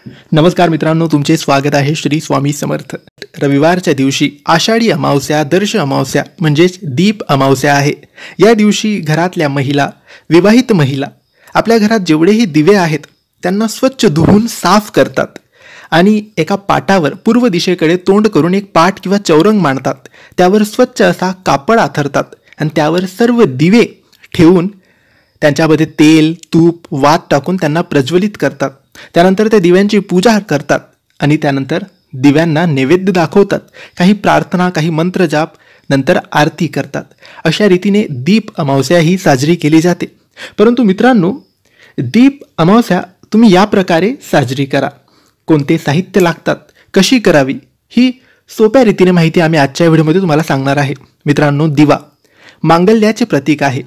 नमस्कार मित्रांनो, तुमचे स्वागत आहे श्री स्वामी समर्थ. रविवारच्या दिवशी आषाढी अमावस्या, दर्श अमावस्या म्हणजेच दीप अमावस्या आहे. या दिवशी घरातल्या महिला, विवाहित महिला आपल्या घरात जेवढेही दिवे आहेत त्यांना स्वच्छ धुवून साफ करतात आणि एका पाटावर पूर्व दिशेकडे तोंड करून एक पाट किंवा चौरंग मांडतात. त्यावर स्वच्छ असा कापड आथरतात आणि त्यावर सर्व दिवे ठेवून त्यांच्यामध्ये तेल, तूप, वात टाकून त्यांना प्रज्वलित करतात. त्यानंतर त्या दिव्यांची पूजा करतात आणि त्यानंतर दिव्यांना नैवेद्य दाखवतात. काही प्रार्थना, काही मंत्रजाप, नंतर आरती करतात. अशा रीतीने दीप अमावस्या ही साजरी केली जाते. परंतु मित्रांनो, दीप अमावस्या तुम्ही या प्रकारे साजरी करा. कोणते साहित्य लागतात, कशी करावी, ही सोप्या रीतीने माहिती आम्ही आजच्या व्हिडिओमध्ये तुम्हाला सांगणार आहे. मित्रांनो, दिवा मांगल्याचे प्रतीक आहे.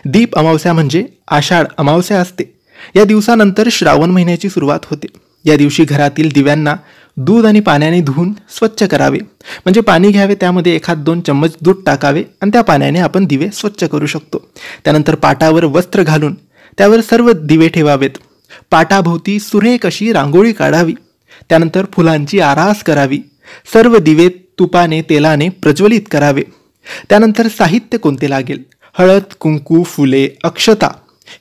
दीप अमावस्या म्हणजे आषाढ अमावस्या असते. या दिवसानंतर श्रावण महिन्याची सुरुवात होते. या दिवशी घरातील दिव्यांना दूध आणि पाण्याने धुवून स्वच्छ करावे. म्हणजे पाणी घ्यावे, त्यामध्ये 1-2 चम्मच दूध टाकावे आणि त्या पाण्याने आपण दिवे स्वच्छ करू शकतो. त्यानंतर पाटावर वस्त्र घालून त्यावर सर्व दिवे ठेवावेत. पाटाभोवती सुरेख अशी रांगोळी काढावी. त्यानंतर फुलांची आरास करावी. सर्व दिवे तुपाने, तेलाने प्रज्वलित करावे. त्यानंतर साहित्य कोणते लागेल? हळद, कुंकू, फुले, अक्षता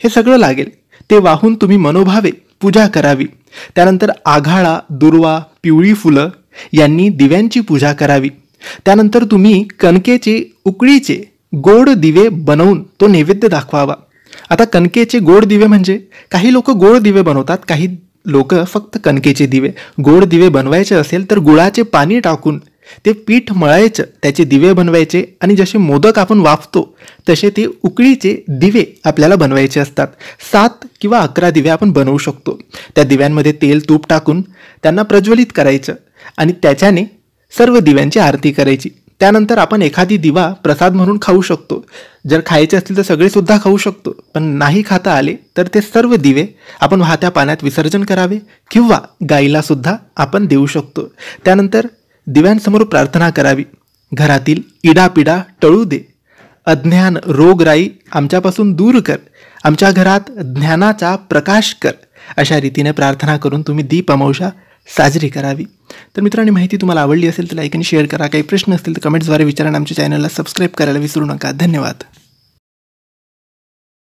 हे सगळं लागेल. ते वाहून तुम्ही मनोभावे पूजा करावी. त्यानंतर आघाडा, दुर्वा, पिवळी फुलं यांनी दिव्यांची पूजा करावी. त्यानंतर तुम्ही कणकेचे, उकळीचे गोड दिवे बनवून तो नैवेद्य दाखवावा. आता कणकेचे गोड दिवे म्हणजे काही लोक गोड दिवे बनवतात, काही लोक फक्त कणकेचे दिवे. गोड दिवे बनवायचे असेल तर गुळाचे पाणी टाकून ते पीठ मळायचं, त्याचे दिवे बनवायचे आणि जसे मोदक आपण वाफतो तसे ते उकळीचे दिवे आपल्याला बनवायचे असतात. 7 किंवा 11 दिवे आपण बनवू शकतो. त्या दिव्यांमध्ये तेल, तूप टाकून त्यांना प्रज्वलित करायचं आणि त्याच्याने सर्व दिव्यांची आरती करायची. त्यानंतर आपण एखादी दिवा प्रसाद म्हणून खाऊ शकतो. जर खायचे असतील तर सगळे सुद्धा खाऊ शकतो, पण नाही खाता आले तर ते सर्व दिवे आपण वाहत्या पाण्यात विसर्जन करावे किंवा गाईला सुद्धा आपण देऊ शकतो. त्यानंतर दिव्यांसमोर प्रार्थना करावी. घरातील इडापिडा टळू दे, अज्ञान, रोगराई आमच्यापासून दूर कर, आमच्या घरात ज्ञानाचा प्रकाश कर, अशा रीतीने प्रार्थना करून तुम्ही दीप अमावस्या साजरी करावी. तर मित्रांनो, माहिती तुम्हाला आवडली असेल तर लाईक आणि शेअर करा. काही प्रश्न असतील तर कमेंट्सद्वारे विचारा. आमच्या चॅनलला सबस्क्राईब करायला विसरू नका. धन्यवाद.